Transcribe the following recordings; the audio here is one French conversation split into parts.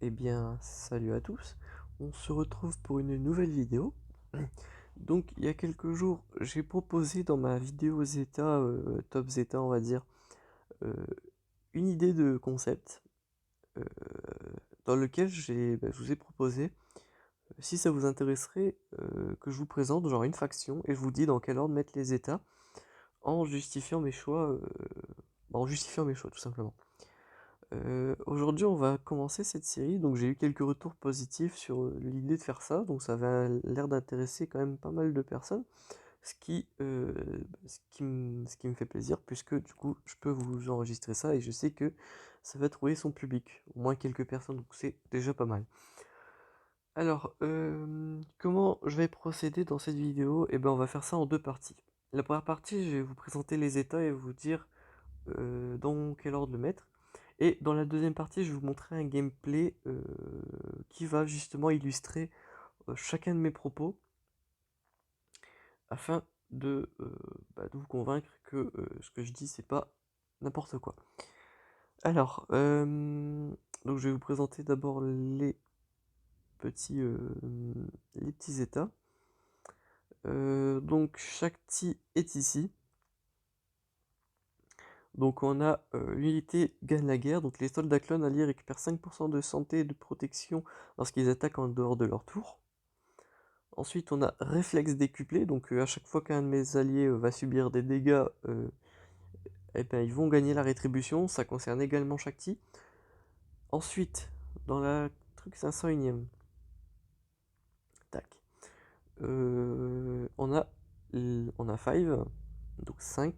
Eh bien, salut à tous. On se retrouve pour une nouvelle vidéo. Donc, il y a quelques jours, j'ai proposé dans ma vidéo Zeta, Top Zeta, on va dire, euh, une idée de concept euh, dans lequel je vous ai proposé, si ça vous intéresserait, que je vous présente genre une faction et je vous dis dans quel ordre mettre les États en justifiant mes choix, tout simplement. Aujourd'hui, on va commencer cette série. Donc, j'ai eu quelques retours positifs sur l'idée de faire ça. Donc, ça avait l'air d'intéresser quand même pas mal de personnes. Ce qui me fait plaisir, puisque du coup, je peux vous enregistrer ça et je sais que ça va trouver son public. Au moins quelques personnes, donc c'est déjà pas mal. Alors, comment je vais procéder dans cette vidéo? Eh ben, on va faire ça en deux parties. La première partie, je vais vous présenter les états et vous dire dans quel ordre le mettre. Et dans la deuxième partie, je vais vous montrer un gameplay qui va justement illustrer chacun de mes propos afin de vous convaincre que ce que je dis, c'est pas n'importe quoi. Alors, donc je vais vous présenter d'abord petits, euh, les petits états. Donc, Shakti est ici. Donc on a l'unité gagne la guerre, donc les soldats clones alliés récupèrent 5% de santé et de protection lorsqu'ils attaquent en dehors de leur tour. Ensuite on a réflexe décuplé, donc à chaque fois qu'un de mes alliés va subir des dégâts, eh ben, ils vont gagner la rétribution, ça concerne également Shakti. Ensuite, dans la truc 501ème, tac, on a 5, donc 5.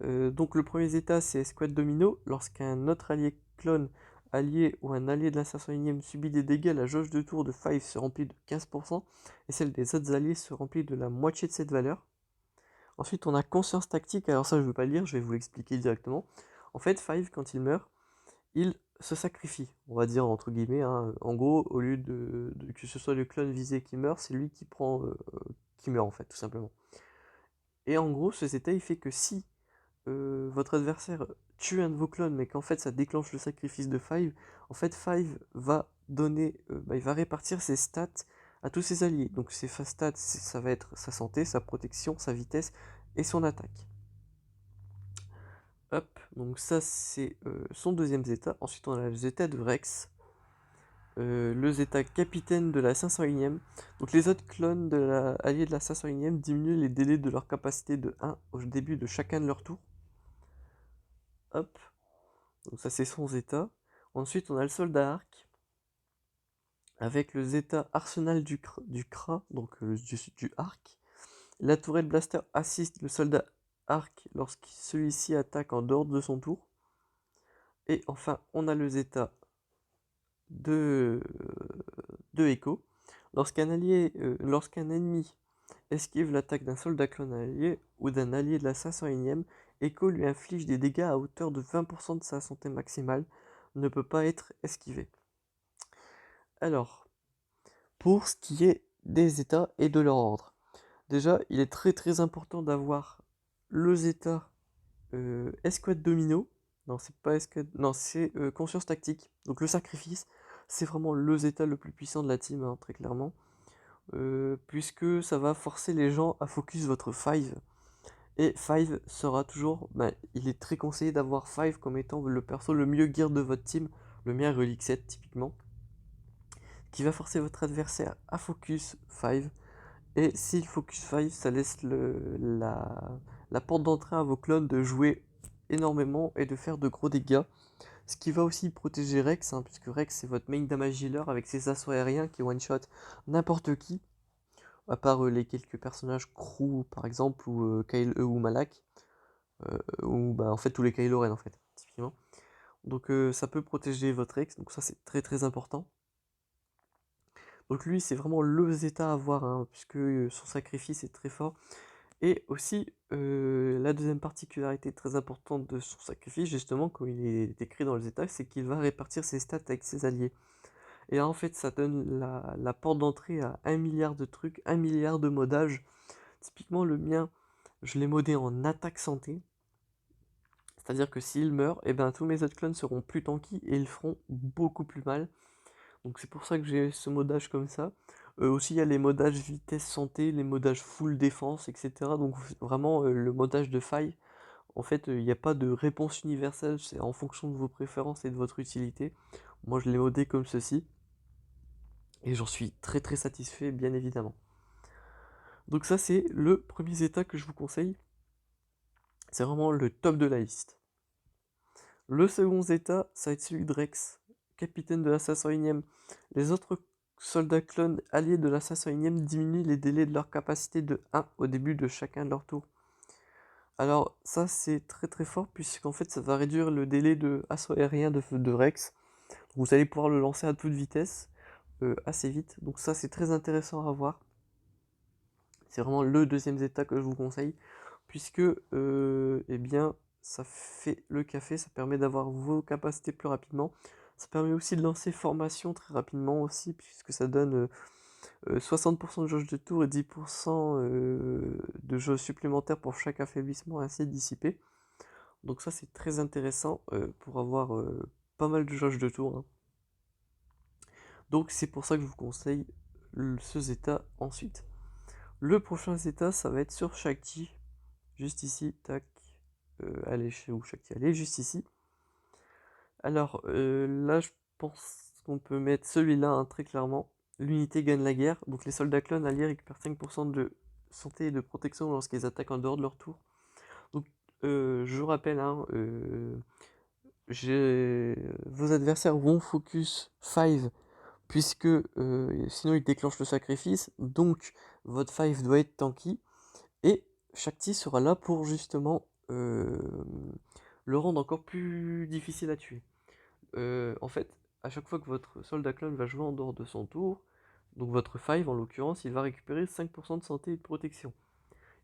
Donc le premier état c'est Squad Domino. Lorsqu'un autre allié clone allié ou un allié de la 501ème subit des dégâts, la jauge de tour de 5 se remplit de 15% et celle des autres alliés se remplit de la moitié de cette valeur. Ensuite on a Conscience Tactique, alors ça je ne veux pas le lire, je vais vous l'expliquer directement. En fait 5 quand il meurt, il se sacrifie, on va dire entre guillemets, hein. En gros, au lieu que ce soit le clone visé qui meurt, c'est lui qui meurt en fait, tout simplement. Et en gros, ce état il fait que si votre adversaire tue un de vos clones, mais qu'en fait ça déclenche le sacrifice de Five, en fait Five va il va répartir ses stats à tous ses alliés. Donc ses stats, ça va être sa santé, sa protection, sa vitesse et son attaque. Hop, donc ça c'est son deuxième zeta. Ensuite on a le zeta de Rex, le zeta capitaine de la 501ème. Donc les autres clones de la alliés de la 501ème diminuent les délais de leur capacité de 1 au début de chacun de leur tour. Hop, donc ça c'est son zeta. Ensuite on a le soldat arc avec le zeta arsenal du Kra, donc du arc. La tourelle blaster assiste le soldat arc lorsque celui-ci attaque en dehors de son tour. Et enfin on a le zeta de, de Echo. Lorsqu'un ennemi esquive l'attaque d'un soldat clone allié ou d'un allié de la 501ème, Echo lui inflige des dégâts à hauteur de 20% de sa santé maximale, ne peut pas être esquivé. Alors, pour ce qui est des états et de leur ordre, déjà, il est très très important d'avoir le zeta escouade domino. Non, c'est pas escouade, non, c'est conscience tactique. Donc le sacrifice, c'est vraiment le zeta le plus puissant de la team, hein, très clairement. Puisque ça va forcer les gens à focus votre 5. Et 5 sera toujours. Il est très conseillé d'avoir 5 comme étant le perso le mieux gear de votre team. Le mien est Relic 7 typiquement. Qui va forcer votre adversaire à focus 5. Et s'il focus 5, ça laisse la porte d'entrée à vos clones de jouer énormément et de faire de gros dégâts. Ce qui va aussi protéger Rex, hein, puisque Rex c'est votre main damage healer avec ses assauts aériens qui one-shot n'importe qui. À part les quelques personnages crew par exemple, ou ou Malak, ou en fait tous les Kylo Ren en fait, typiquement. Donc ça peut protéger votre ex, donc ça c'est très très important. Donc lui c'est vraiment le Zeta à avoir, hein, puisque son sacrifice est très fort. Et aussi la deuxième particularité très importante de son sacrifice, justement, comme il est écrit dans le Zeta, c'est qu'il va répartir ses stats avec ses alliés. Et là, en fait ça donne la porte d'entrée à 1 milliard de trucs, 1 milliard de modages. Typiquement le mien, je l'ai modé en attaque santé. C'est-à-dire que s'il meurt, et ben tous mes autres clones seront plus tanky et ils feront beaucoup plus mal. Donc c'est pour ça que j'ai ce modage comme ça. Aussi il y a les modages vitesse santé, les modages full défense, etc. Donc vraiment le modage de faille, en fait il n'y a pas de réponse universelle, c'est en fonction de vos préférences et de votre utilité. Moi je l'ai modé comme ceci, et j'en suis très très satisfait bien évidemment. Donc ça c'est le premier état que je vous conseille, c'est vraiment le top de la liste. Le second état, ça va être celui de Rex, capitaine de la 501e. Les autres soldats clones alliés de la 501e diminuent les délais de leur capacité de 1 au début de chacun de leur tour. Alors ça c'est très très fort puisqu'en fait ça va réduire le délai de assaut aérien de Rex. Vous allez pouvoir le lancer à toute vitesse, assez vite. Donc ça c'est très intéressant à voir. C'est vraiment le deuxième état que je vous conseille, puisque eh bien, ça fait le café, ça permet d'avoir vos capacités plus rapidement. Ça permet aussi de lancer formation très rapidement aussi, puisque ça donne 60% de jauge de tour et 10% de jauge supplémentaire pour chaque affaiblissement ainsi dissipé. Donc ça c'est très intéressant pour avoir pas mal de jauge de tour, hein. Donc c'est pour ça que je vous conseille ce Zeta ensuite. Le prochain Zeta, ça va être sur Shakti, juste ici, tac, allez, chez où Shakti, allez, juste ici. Alors là, je pense qu'on peut mettre celui-là, hein, très clairement. L'unité gagne la guerre, donc les soldats clones alliés récupèrent 5% de santé et de protection lorsqu'ils attaquent en dehors de leur tour. Donc je vous rappelle, hein, vos adversaires vont focus 5 puisque sinon ils déclenchent le sacrifice, donc votre 5 doit être tanky. Et Shakti sera là pour justement le rendre encore plus difficile à tuer. En fait, à chaque fois que votre soldat clone va jouer en dehors de son tour, donc votre 5 en l'occurrence, il va récupérer 5% de santé et de protection.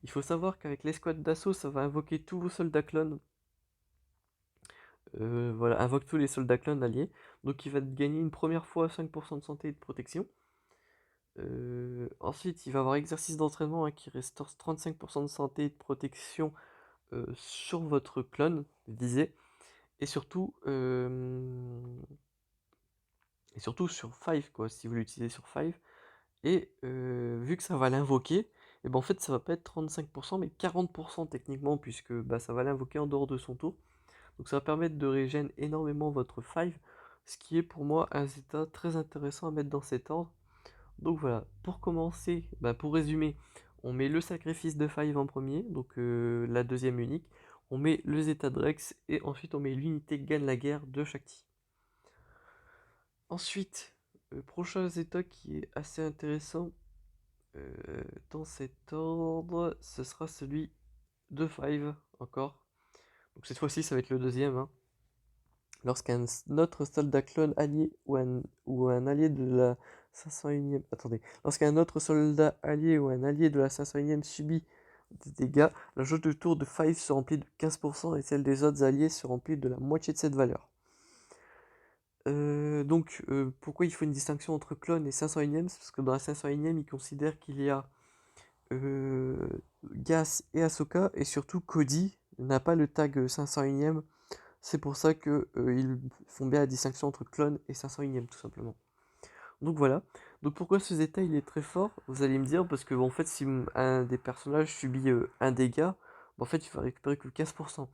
Il faut savoir qu'avec l'escouade d'assaut, ça va invoquer tous vos soldats clones. Voilà, invoque tous les soldats clones alliés. Donc il va gagner une première fois 5% de santé et de protection. Ensuite, il va avoir exercice d'entraînement, hein, qui restaure 35% de santé et de protection sur votre clone visé, et surtout sur 5 quoi, si vous l'utilisez sur 5. Et vu que ça va l'invoquer, et ben en fait ça va pas être 35% mais 40% techniquement, puisque bah, ça va l'invoquer en dehors de son tour. Donc ça va permettre de régénérer énormément votre 5, ce qui est pour moi un zeta très intéressant à mettre dans cet ordre. Donc voilà, pour commencer, bah pour résumer, on met le sacrifice de 5 en premier, donc la deuxième unique, on met le Zeta Drex, et ensuite on met l'unité gagne la guerre de Shakti. Ensuite, le prochain Zeta qui est assez intéressant dans cet ordre, ce sera celui de 5 encore. Donc cette fois-ci, ça va être le deuxième, hein. Lorsqu'un autre soldat clone allié ou un allié de la 501e... Attendez. Lorsqu'un autre soldat allié ou un allié de la 501e subit des dégâts, la jauge de tour de 5 se remplit de 15% et celle des autres alliés se remplit de la moitié de cette valeur. Donc, pourquoi il faut une distinction entre clone et 501e? C'est parce que dans la 501e, ils considèrent qu'il y a Gas et Ahsoka, et surtout Cody n'a pas le tag 501e. C'est pour ça que ils font bien la distinction entre clone et 501e, tout simplement. Donc voilà. Donc pourquoi ce Zeta il est très fort? Vous allez me dire, parce que en fait, si un des personnages subit un dégât, en fait, il va récupérer que 15%.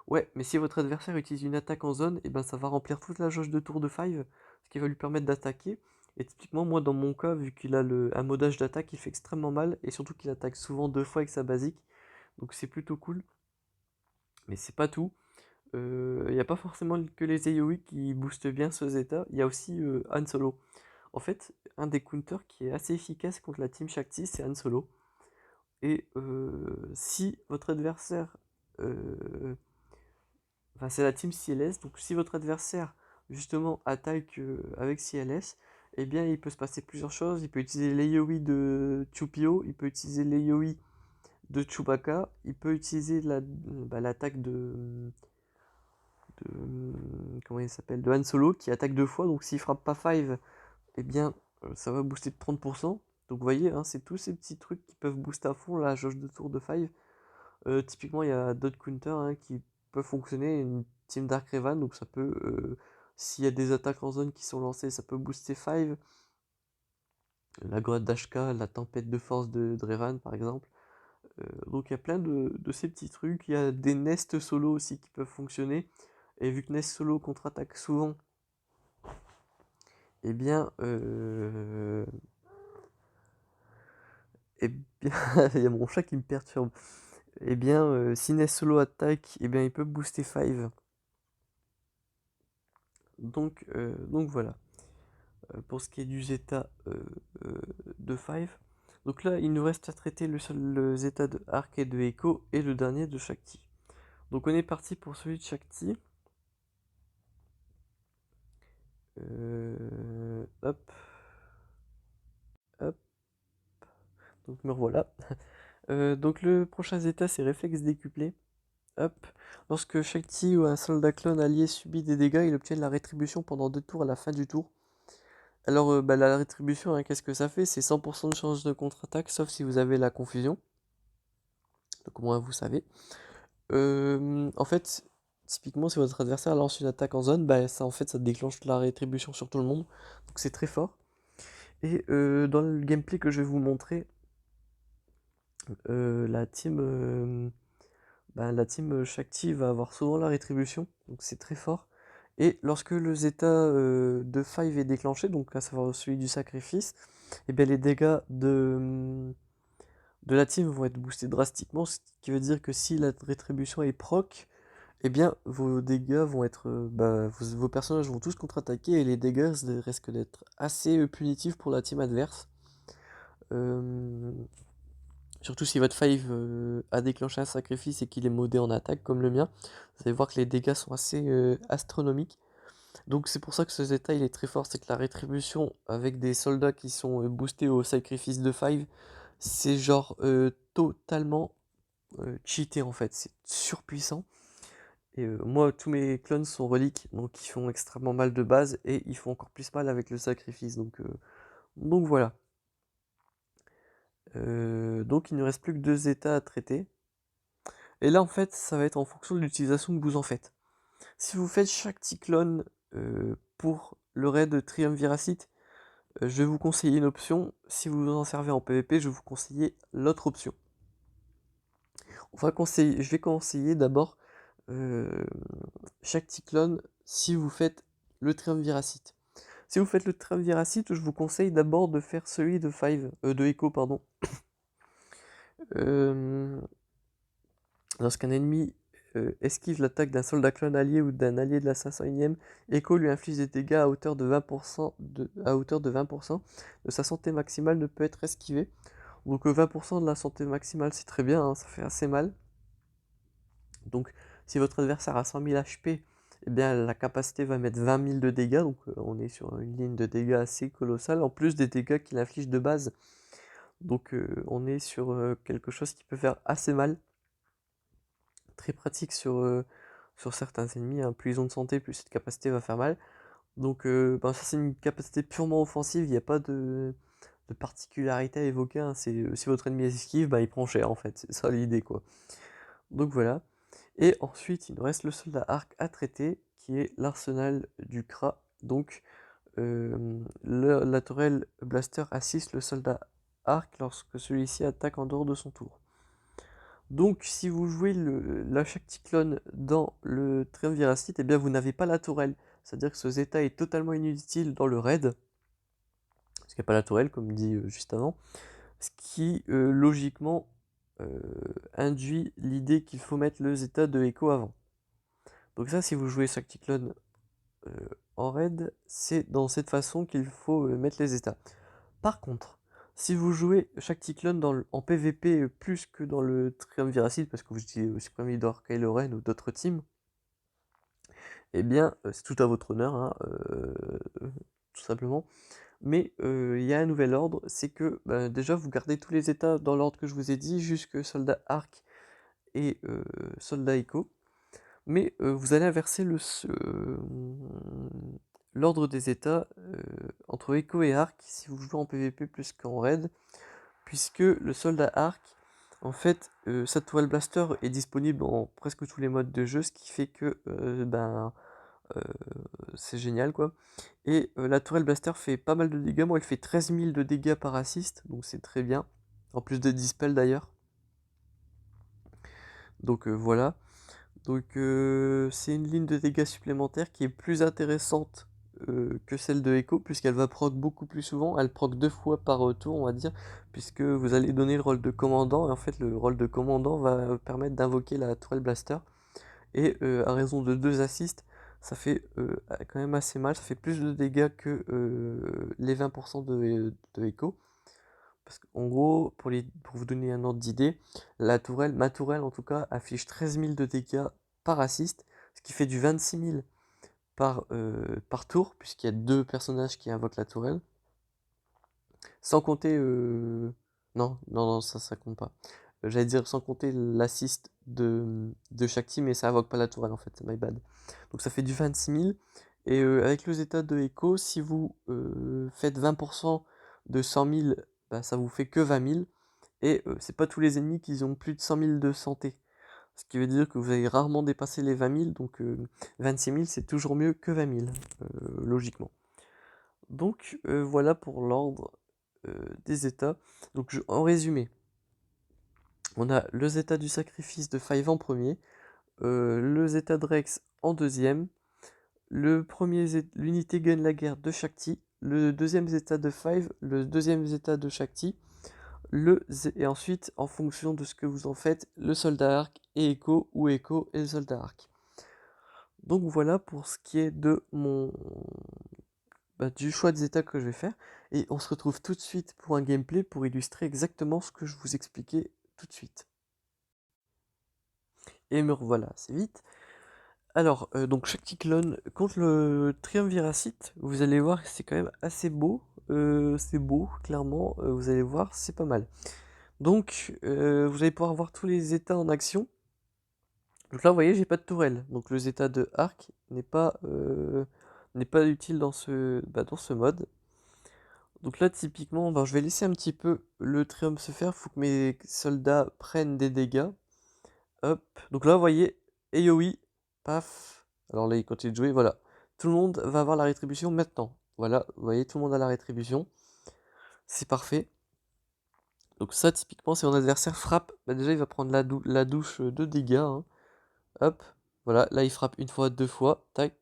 Ouais, mais si votre adversaire utilise une attaque en zone, et ben ça va remplir toute la jauge de tour de 5, ce qui va lui permettre d'attaquer. Et typiquement, moi dans mon cas, vu qu'il a un modage d'attaque, il fait extrêmement mal, et surtout qu'il attaque souvent 2 fois avec sa basique. Donc c'est plutôt cool. Mais c'est pas tout. Il n'y a pas forcément que les AoE qui boostent bien ce Zeta, il y a aussi Han Solo. En fait, un des counters qui est assez efficace contre la team Shakti, c'est Han Solo. Et si votre adversaire... Enfin, c'est la team CLS, donc si votre adversaire, justement, attaque avec CLS, eh bien, il peut se passer plusieurs choses. Il peut utiliser l'AoE de Chupio, il peut utiliser l'AoE de Chewbacca, il peut utiliser l'attaque comment il s'appelle, de Han Solo, qui attaque 2 fois. Donc s'il frappe pas 5, eh bien ça va booster de 30%. Donc vous voyez, hein, c'est tous ces petits trucs qui peuvent booster à fond la jauge de tour de 5. Typiquement il y a d'autres counters, hein, qui peuvent fonctionner, une team Dark Revan, donc ça peut S'il y a des attaques en zone qui sont lancées, ça peut booster 5. La grotte d'Ashka, la tempête de force de Drevan par exemple. Donc il y a plein de ces petits trucs. Il y a des nests solo aussi qui peuvent fonctionner. Et vu que nest solo contre-attaque souvent, eh bien, eh bien il y a mon chat qui me perturbe. Eh bien, si nest solo attaque, eh bien il peut booster 5. Donc voilà. Pour ce qui est du Zeta de 5. Donc là, il nous reste à traiter le Zeta de Arc et de Echo et le dernier de Shakti. Donc on est parti pour celui de Shakti. Hop, hop. Donc me revoilà. Donc le prochain Zeta, c'est réflexe décuplé. Hop. Lorsque Shakti ou un soldat clone allié subit des dégâts, il obtient la rétribution pendant 2 tours à la fin du tour. Alors la rétribution, hein, qu'est-ce que ça fait? C'est 100% de chance de contre-attaque, sauf si vous avez la confusion. Donc au moins vous savez. En fait, typiquement, si votre adversaire lance une attaque en zone, bah, ça, en fait, ça déclenche la rétribution sur tout le monde. Donc c'est très fort. Et dans le gameplay que je vais vous montrer, la team Shakti va avoir souvent la rétribution. Donc c'est très fort. Et lorsque le Zeta de 5 est déclenché, donc à savoir celui du sacrifice, et bien les dégâts de la team vont être boostés drastiquement, ce qui veut dire que si la rétribution est proc, eh bien vos dégâts vont être, vos personnages vont tous contre-attaquer et les dégâts risquent d'être assez punitifs pour la team adverse. Euh, Surtout si votre 5 a déclenché un sacrifice et qu'il est modé en attaque comme le mien, vous allez voir que les dégâts sont assez astronomiques. Donc c'est pour ça que ce Zeta il est très fort, c'est que la rétribution avec des soldats qui sont boostés au sacrifice de 5, c'est genre totalement cheaté en fait, c'est surpuissant. Et moi tous mes clones sont reliques, donc ils font extrêmement mal de base et ils font encore plus mal avec le sacrifice. Donc voilà. Donc il ne reste plus que 2 états à traiter. Et là en fait ça va être en fonction de l'utilisation que vous en faites. Si vous faites chaque petit clone pour le raid Triumviracite, je vais vous conseiller une option. Si vous en servez en PvP, je vais vous conseiller l'autre option. Je vais conseiller d'abord chaque cyclone si vous faites le Triumviracite. Si vous faites le Triumviracite, je vous conseille d'abord de faire celui de Echo, pardon. Euh, Lorsqu'un ennemi esquive l'attaque d'un soldat clone allié ou d'un allié de la 501ème, Echo lui inflige des dégâts à hauteur de 20%, de sa santé maximale ne peut être esquivée. Donc 20% de la santé maximale, c'est très bien, hein, ça fait assez mal. Donc si votre adversaire a 100 000 HP, eh bien la capacité va mettre 20 000 de dégâts, donc on est sur une ligne de dégâts assez colossale, en plus des dégâts qu'il inflige de base. Donc on est sur quelque chose qui peut faire assez mal. Très pratique sur certains ennemis, hein. Plus ils ont de santé, plus cette capacité va faire mal. Donc ça c'est une capacité purement offensive, il n'y a pas de particularité à évoquer, hein. Si votre ennemi esquive, il prend cher en fait, c'est ça l'idée quoi. Donc voilà. Et ensuite, il nous reste le soldat arc à traiter, qui est l'arsenal du Kra. Donc, la tourelle blaster assiste le soldat arc lorsque celui-ci attaque en dehors de son tour. Donc, si vous jouez la Shakti-clone dans le Triumviracite, eh bien vous n'avez pas la tourelle. C'est-à-dire que ce Zeta est totalement inutile dans le raid, parce qu'il n'y a pas la tourelle, comme dit juste avant. Ce qui, logiquement, induit l'idée qu'il faut mettre le Zeta de Echo avant. Donc ça, si vous jouez Shakti-clone en raid, c'est dans cette façon qu'il faut mettre les états. Par contre, si vous jouez Shakti-clone en PvP plus que dans le Triumviracite, parce que vous utilisez aussi Primidor, Kylo Ren ou d'autres teams, eh bien, c'est tout à votre honneur, hein, tout simplement. Mais il y a un nouvel ordre, c'est que déjà vous gardez tous les états dans l'ordre que je vous ai dit, jusque Soldat Arc et Soldat Echo. Mais vous allez inverser l'ordre des états entre Echo et Arc si vous jouez en PvP plus qu'en raid, puisque le soldat Arc, en fait, sa toile blaster est disponible dans presque tous les modes de jeu, ce qui fait que euh, c'est génial quoi. Et la tourelle blaster fait pas mal de dégâts, moi elle fait 13 000 de dégâts par assist, donc c'est très bien. En plus de dispel d'ailleurs. Donc voilà. Donc c'est une ligne de dégâts supplémentaire qui est plus intéressante que celle de Echo, puisqu'elle va proc beaucoup plus souvent. Elle proc 2 fois par tour, on va dire, puisque vous allez donner le rôle de commandant, et en fait le rôle de commandant va permettre d'invoquer la tourelle blaster. Et à raison de 2 assists, ça fait quand même assez mal, ça fait plus de dégâts que les 20% de Echo. Parce qu'en gros, pour vous donner un ordre d'idée, ma tourelle en tout cas, affiche 13 000 de dégâts par assist, ce qui fait du 26 000 par tour, puisqu'il y a 2 personnages qui invoquent la tourelle. Sans compter. Non, non, non, ça compte pas. J'allais dire sans compter l'assist de chaque team, mais ça invoque pas la tourelle en fait, c'est my bad. Donc ça fait du 26 000. Et avec le zeta de Echo, si vous faites 20% de 100 000, bah, ça vous fait que 20 000. Et c'est pas tous les ennemis qui ont plus de 100 000 de santé. Ce qui veut dire que vous allez rarement dépasser les 20 000, donc 26 000 c'est toujours mieux que 20 000, logiquement. Donc voilà pour l'ordre des états. Donc en résumé, on a le zeta du sacrifice de Five en premier, le zeta de Rex en deuxième, l'unité gagne la guerre de Shakti, le deuxième zeta de Five, le deuxième zeta de Shakti, et ensuite, en fonction de ce que vous en faites, le soldat arc et Echo, ou Echo et le soldat arc. Donc voilà pour ce qui est de du choix des états que je vais faire. Et on se retrouve tout de suite pour un gameplay pour illustrer exactement ce que je vous expliquais tout de suite. Et me revoilà assez vite. Alors, donc chaque cyclone contre le triumviracite, vous allez voir que c'est quand même assez beau. C'est beau, clairement, vous allez voir, c'est pas mal. Donc, vous allez pouvoir voir tous les états en action. Donc là, vous voyez, j'ai pas de tourelle. Donc le zeta de arc n'est pas utile dans ce mode. Donc là, typiquement, je vais laisser un petit peu le triomphe se faire. Faut que mes soldats prennent des dégâts. Hop. Donc là, vous voyez, Aoi, paf. Alors là, il continue de jouer, voilà. Tout le monde va avoir la rétribution maintenant. Voilà, vous voyez, tout le monde a la rétribution. C'est parfait. Donc ça, typiquement, si mon adversaire frappe, déjà, il va prendre la douche de dégâts, hein. Hop, voilà, là il frappe une fois, 2 fois, tac.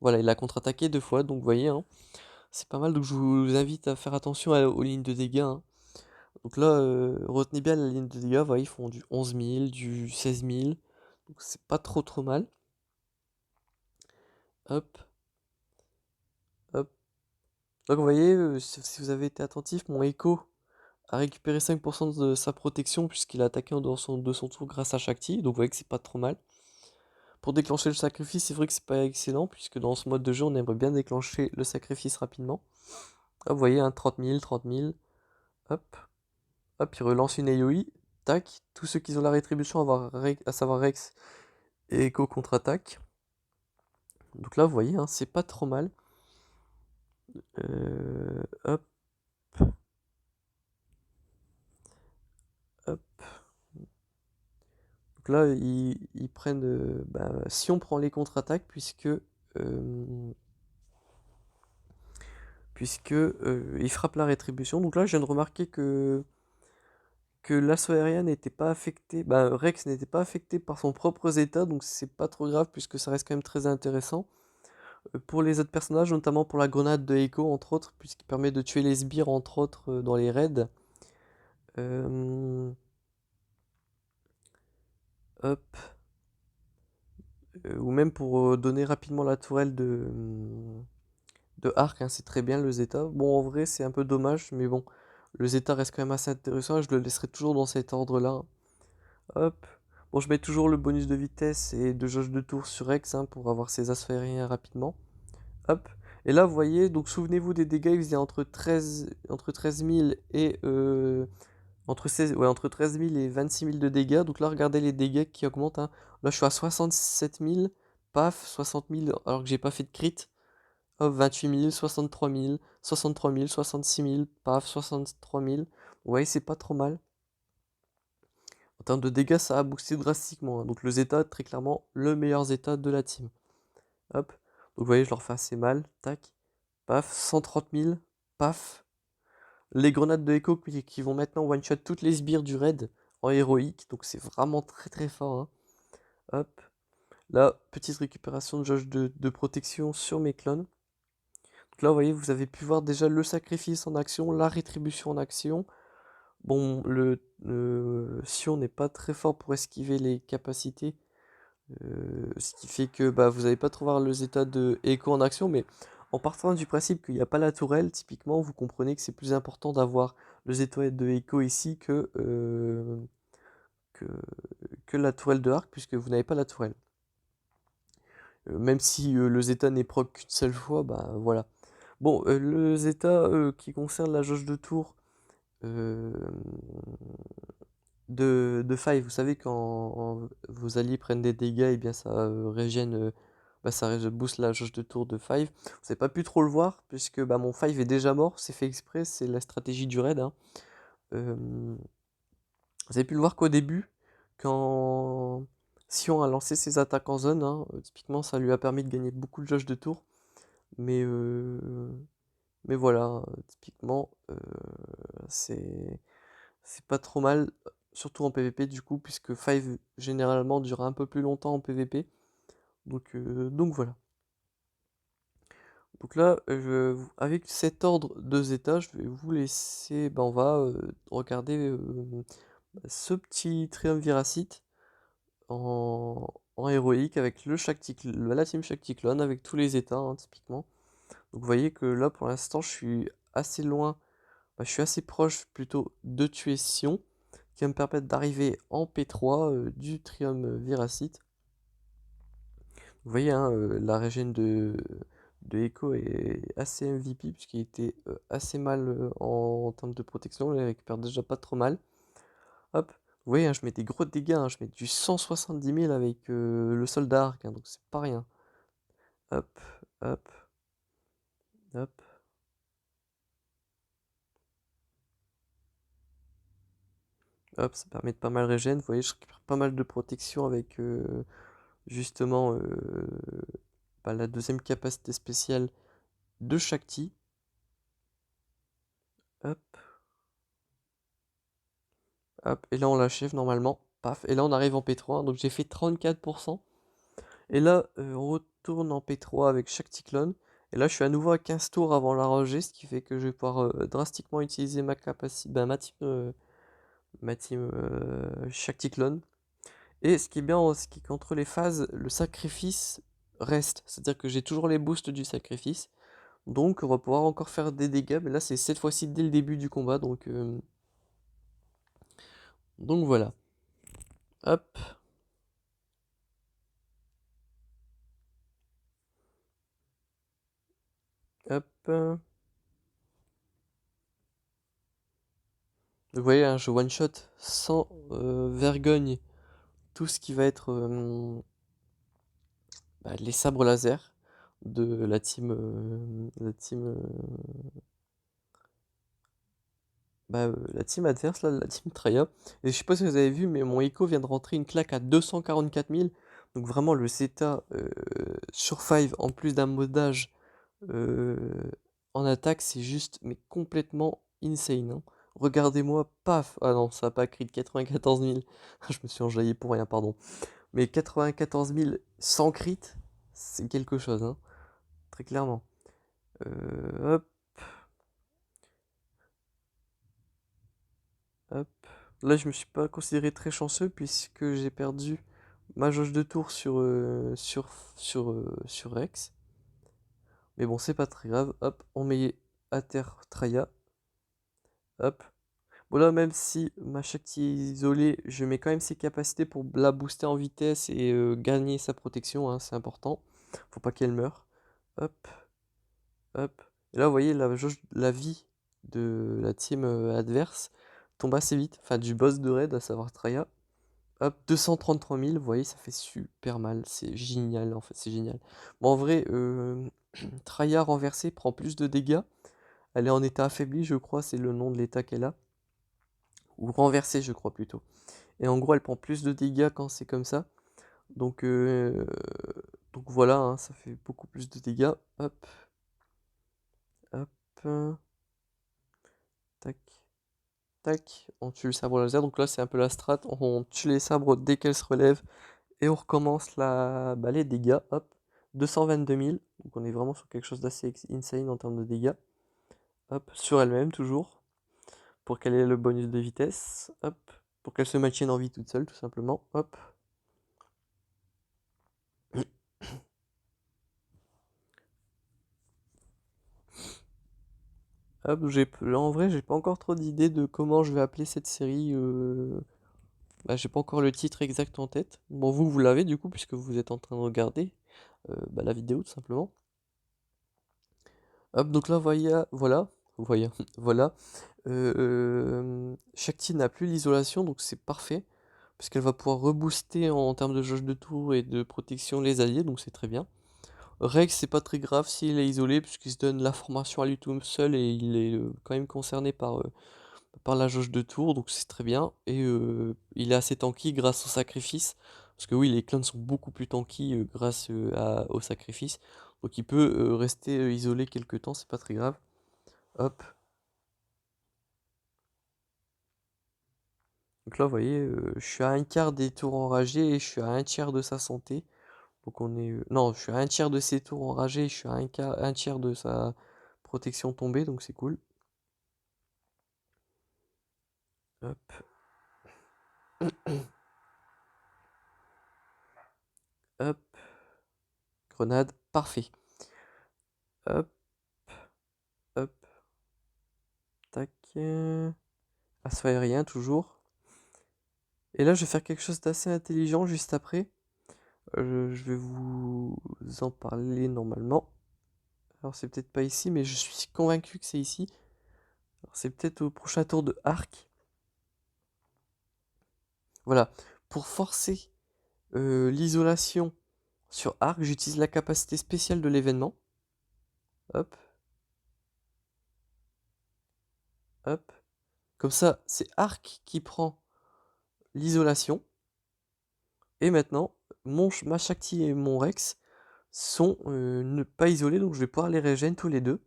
Voilà, il a contre-attaqué 2 fois, donc vous voyez, hein, c'est pas mal. Donc je vous invite à faire attention aux lignes de dégâts, hein. Donc là, retenez bien la ligne de dégâts, vous voyez, ils font du 11 000, du 16 000, donc c'est pas trop mal. Hop, hop. Donc vous voyez, si vous avez été attentif, mon Echo a récupéré 5% de sa protection puisqu'il a attaqué de son tour grâce à Shakti, donc vous voyez que c'est pas trop mal. Pour déclencher le sacrifice, c'est vrai que c'est pas excellent, puisque dans ce mode de jeu, on aimerait bien déclencher le sacrifice rapidement. Hop, vous voyez, 30 000, 30 000, hop, hop, il relance une AoE, tac, tous ceux qui ont la rétribution, à savoir Rex et Echo contre-attaque. Donc là, vous voyez, hein, c'est pas trop mal. Hop, hop. Donc là, ils prennent... si on prend les contre-attaques, puisque ils frappent la rétribution. Donc là, je viens de remarquer que l'assaut aérien n'était pas affecté, Rex n'était pas affecté par son propre état, donc c'est pas trop grave puisque ça reste quand même très intéressant. Pour les autres personnages, notamment pour la grenade de Echo, entre autres, puisqu'il permet de tuer les sbires, entre autres, dans les raids. Euh, Hop. Ou même pour donner rapidement la tourelle de Arc, hein, c'est très bien le Zeta. Bon, en vrai, c'est un peu dommage, mais bon, le Zeta reste quand même assez intéressant, et je le laisserai toujours dans cet ordre-là. Hop. Bon, je mets toujours le bonus de vitesse et de jauge de tour sur Rex, hein, pour avoir ses assauts aériens rapidement. Hop. Et là, vous voyez, donc souvenez-vous des dégâts, ils faisaient entre 13 000 et entre 13 000 et 26 000 de dégâts. Donc là, regardez les dégâts qui augmentent, hein. Là, je suis à 67 000, paf, 60 000, alors que j'ai pas fait de crit. Hop, 28 000, 63 000, 63 000, 66 000, paf, 63 000. Vous voyez, c'est pas trop mal. En termes de dégâts, ça a boosté drastiquement, hein. Donc le Zeta, très clairement, le meilleur Zeta de la team. Hop. Donc vous voyez, je leur fais assez mal. Tac. Paf. 130 000. Paf. Les grenades de Echo qui vont maintenant one-shot toutes les sbires du raid en héroïque. Donc c'est vraiment très très fort, hein. Hop. Là, petite récupération de jauge de protection sur mes clones. Donc là, vous voyez, vous avez pu voir déjà le sacrifice en action, la rétribution en action. Bon, le Sion n'est pas très fort pour esquiver les capacités. Ce qui fait que bah, vous n'allez pas trop voir le Zeta de Echo en action, mais en partant du principe qu'il n'y a pas la tourelle, typiquement, vous comprenez que c'est plus important d'avoir le Zeta de Echo ici que, que la tourelle de Arc, puisque vous n'avez pas la tourelle. Même si le Zeta n'est proc qu'une seule fois, bah voilà. Bon, le Zeta qui concerne la jauge de tour euh, de Five, vous savez quand vos alliés prennent des dégâts, et bien ça régène, bah, ça booste la jauge de tour de Five. Vous n'avez pas pu trop le voir, puisque bah, mon Five est déjà mort, c'est fait exprès, c'est la stratégie du raid, hein. Vous avez pu le voir qu'au début, quand Sion a lancé ses attaques en zone, hein, typiquement ça lui a permis de gagner beaucoup de jauge de tour. Mais, mais voilà, typiquement, c'est pas trop mal, surtout en PvP du coup, puisque Five généralement dure un peu plus longtemps en PvP. Donc voilà. Donc là, avec cet ordre de Zeta, je vais vous laisser. Ben, on va regarder ce petit triumviracite en héroïque avec la team Shakticlone avec tous les états, hein, typiquement. Donc vous voyez que là pour l'instant je suis assez loin, bah, je suis assez proche plutôt de tuer Sion, qui va me permettre d'arriver en P3 du triumviracite. Vous voyez, hein, la régène de Echo est assez MVP puisqu'il était assez mal en termes de protection, il récupère déjà pas trop mal. Hop, vous voyez, hein, je mets des gros dégâts, hein, je mets du 170 000 avec le soldat arc, hein, donc c'est pas rien. Hop, hop, hop. Hop, ça permet de pas mal régène. Vous voyez, je récupère pas mal de protection avec justement bah, la deuxième capacité spéciale de Shakti. Hop, hop. Et là, on l'achève normalement. Paf. Et là, on arrive en P3. Donc, j'ai fait 34%. Et là, on retourne en P3 avec Shakti Clone. Et là, je suis à nouveau à 15 tours avant la rangée, ce qui fait que je vais pouvoir drastiquement utiliser ma capacité, bah, ma team Shakti Clone. Et ce qui est bien, c'est qu'entre les phases, le sacrifice reste. C'est-à-dire que j'ai toujours les boosts du sacrifice. Donc on va pouvoir encore faire des dégâts. Mais là, c'est cette fois-ci dès le début du combat. Donc voilà. Hop, hop. Vous voyez, hein, je one-shot sans vergogne tout ce qui va être bah, les sabres laser de la team adverse, là, la team Traya. Et je sais pas si vous avez vu, mais mon Echo vient de rentrer une claque à 244 000. Donc vraiment, le Zeta sur 5, en plus d'un modage euh, en attaque, c'est juste, mais complètement insane, hein. Regardez-moi, paf! Ah non, ça a pas crit de 94 000. Je me suis enjaillé pour rien, pardon. Mais 94 000 sans crit, c'est quelque chose, hein. Très clairement. Hop, hop. Là, je me suis pas considéré très chanceux puisque j'ai perdu ma jauge de tour sur Rex. Mais bon, c'est pas très grave. Hop, on met à terre Traya. Hop. Bon là, même si ma Shakti est isolée, je mets quand même ses capacités pour la booster en vitesse et gagner sa protection, hein, c'est important. Faut pas qu'elle meure. Hop, hop. Et là, vous voyez, la vie de la team adverse tombe assez vite. Enfin, du boss de raid, à savoir Traya. Hop, 233 000, vous voyez, ça fait super mal. C'est génial, en fait, c'est génial. Bon, en vrai, Traya renversée prend plus de dégâts. Elle est en état affaibli, je crois, c'est le nom de l'état qu'elle a. Ou renversée, je crois plutôt. Et en gros, elle prend plus de dégâts quand c'est comme ça. Donc, euh, Donc voilà, hein, ça fait beaucoup plus de dégâts. Hop, hop, tac, tac. On tue le sabre laser. Donc là, c'est un peu la strat. On tue les sabres dès qu'elles se relèvent. Et on recommence les dégâts. Hop, 222 000. Donc on est vraiment sur quelque chose d'assez insane en termes de dégâts. Hop, sur elle-même toujours. Pour qu'elle ait le bonus de vitesse. Hop, pour qu'elle se maintienne en vie toute seule, tout simplement. Hop. Hop, en vrai, j'ai pas encore trop d'idées de comment je vais appeler cette série. J'ai pas encore le titre exact en tête. Bon, vous l'avez du coup, puisque vous êtes en train de regarder la vidéo tout simplement. Hop, donc là, voyez, voilà. Shakti n'a plus l'isolation, donc c'est parfait. Puisqu'elle va pouvoir rebooster en termes de jauge de tour et de protection les alliés, donc c'est très bien. Rex, c'est pas très grave s'il est isolé, puisqu'il se donne l'information à lui tout seul et il est quand même concerné par la jauge de tour, donc c'est très bien. Et il est assez tanky grâce au sacrifice. Parce que oui, les clones sont beaucoup plus tanky grâce au sacrifice. Donc il peut rester isolé quelques temps, c'est pas très grave. Hop. Donc là, vous voyez, je suis à un quart des tours enragés et je suis à un tiers de sa santé. Donc on est... non, je suis à un tiers de ses tours enragés et je suis à un tiers de sa protection tombée, donc c'est cool. Hop. Hop. Grenade, parfait. Hop, hop, tac. Assaut aérien, toujours. Et là, je vais faire quelque chose d'assez intelligent juste après. Je vais vous en parler normalement. Alors, c'est peut-être pas ici, mais je suis convaincu que c'est ici. Alors, c'est peut-être au prochain tour de arc. Voilà. Pour forcer l'isolation sur arc, j'utilise la capacité spéciale de l'événement. Hop. Hop. Comme ça, c'est arc qui prend l'isolation. Et maintenant, ma Shakti et mon Rex sont pas isolés, donc je vais pouvoir les régène tous les deux.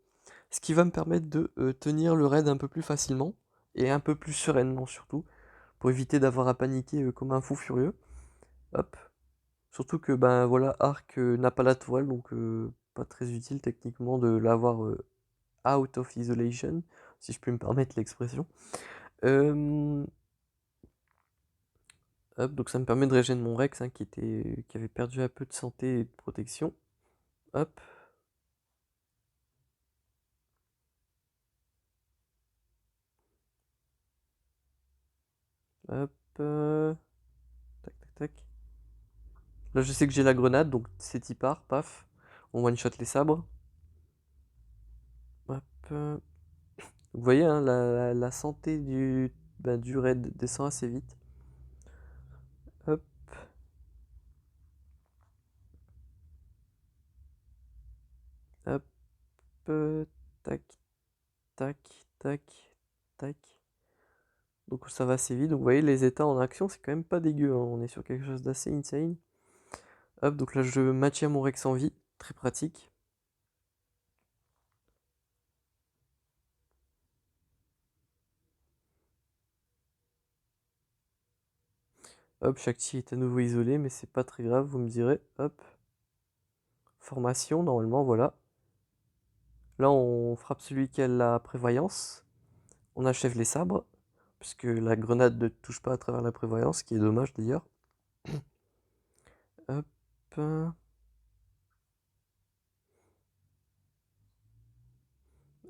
Ce qui va me permettre de tenir le raid un peu plus facilement, et un peu plus sereinement surtout, pour éviter d'avoir à paniquer comme un fou furieux. Hop. Surtout que ben voilà, Arc n'a pas la tourelle, donc pas très utile techniquement de l'avoir out of isolation, si je puis me permettre l'expression. Hop, donc ça me permet de régénérer mon Rex hein, qui avait perdu un peu de santé et de protection. Hop. Hop. Tac, tac, tac. Là, je sais que j'ai la grenade, donc c'est y part, paf. On one-shot les sabres. Hop. Vous voyez, hein, la santé du raid descend assez vite. Hop. Hop. Tac, tac, tac, tac. Donc ça va assez vite. Donc vous voyez, les états en action, c'est quand même pas dégueu. Hein. On est sur quelque chose d'assez insane. Hop, donc là, je maintiens mon Rex en vie. Très pratique. Hop, Shakti est à nouveau isolé, mais c'est pas très grave, vous me direz. Hop. Formation, normalement, voilà. Là, on frappe celui qui a la prévoyance. On achève les sabres, puisque la grenade ne touche pas à travers la prévoyance, ce qui est dommage d'ailleurs. Hop.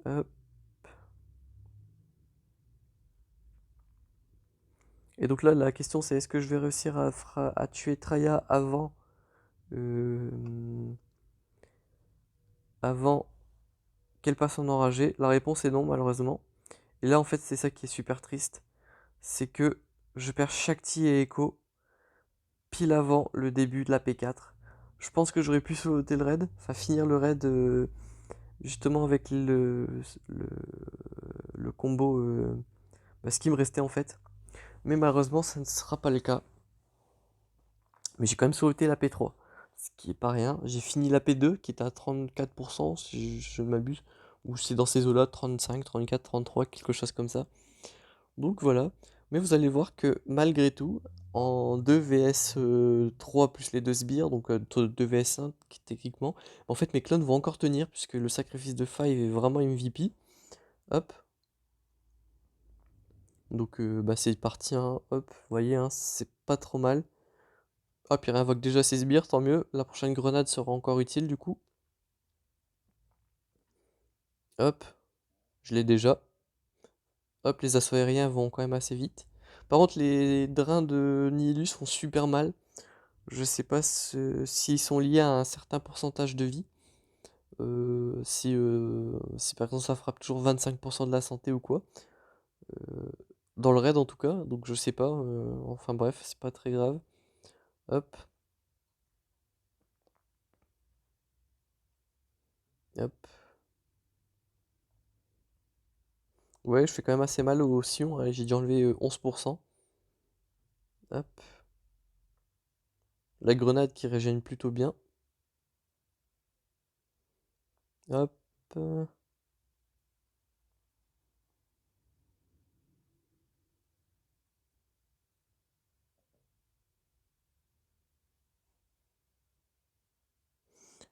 Hop. Et donc là, la question c'est est-ce que je vais réussir à tuer Traya euh, avant qu'elle passe en enragé? La réponse est non, malheureusement. Et là, en fait, c'est ça qui est super triste. C'est que je perds Shakti et Echo pile avant le début de la P4. Je pense que j'aurais pu sauter le raid, enfin finir le raid justement avec le combo, ce qui me restait en fait. Mais malheureusement, ça ne sera pas le cas. Mais j'ai quand même sauté la P3. ce qui est pas rien. J'ai fini la P2 qui est à 34% si je ne m'abuse, ou c'est dans ces eaux-là, 35, 34, 33, quelque chose comme ça. Donc voilà, mais vous allez voir que malgré tout, en 2 vs 3 plus les 2 sbires, donc 2 vs 1 techniquement, en fait mes clones vont encore tenir puisque le sacrifice de Five est vraiment MVP. Hop, donc bah, c'est parti, hein. Hop, vous voyez, hein, c'est pas trop mal. Hop, il réinvoque déjà ses sbires, tant mieux. La prochaine grenade sera encore utile du coup. Hop, je l'ai déjà. Hop, les assauts aériens vont quand même assez vite. Par contre, les drains de Nihilus font super mal. Je sais pas s'ils sont liés à un certain pourcentage de vie. Si par exemple ça frappe toujours 25% de la santé ou quoi. Euh, dans le raid en tout cas, donc je sais pas. Enfin bref, c'est pas très grave. Hop, hop. Ouais, je fais quand même assez mal au Sion, hein, j'ai dû enlever 11%. Hop. La grenade qui régène plutôt bien. Hop.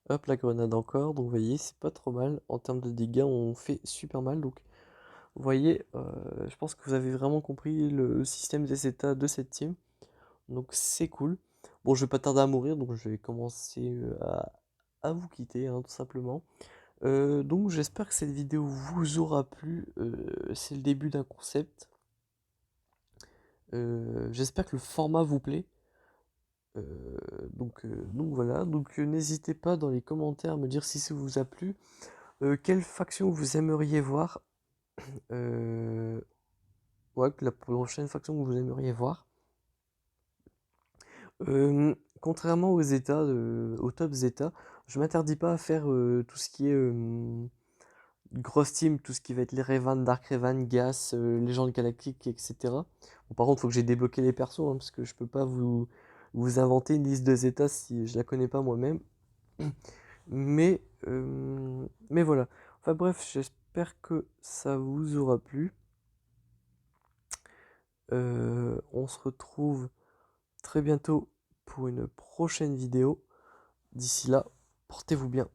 Hop, la grenade encore. Donc vous voyez, c'est pas trop mal. En termes de dégâts, on fait super mal. Donc vous voyez, je pense que vous avez vraiment compris le système des états de cette team. Donc c'est cool. Bon, je vais pas tarder à mourir, donc je vais commencer à vous quitter, hein, tout simplement. Donc j'espère que cette vidéo vous aura plu. C'est le début d'un concept. J'espère que le format vous plaît. Donc voilà. Donc n'hésitez pas dans les commentaires à me dire si ça vous a plu. Quelle faction vous aimeriez voir. Euh, ouais, la prochaine faction que vous aimeriez voir. Contrairement aux états, aux top états, je m'interdis pas à faire tout ce qui est grosse team, tout ce qui va être les Revan, Dark Revan, Gas, Légende Galactique, etc. Bon, par contre, il faut que j'ai débloqué les persos, hein, parce que je peux pas vous inventer une liste de états si je la connais pas moi-même. Mais voilà. Enfin bref, j'espère que ça vous aura plu. On se retrouve très bientôt pour une prochaine vidéo. D'ici là, portez-vous bien.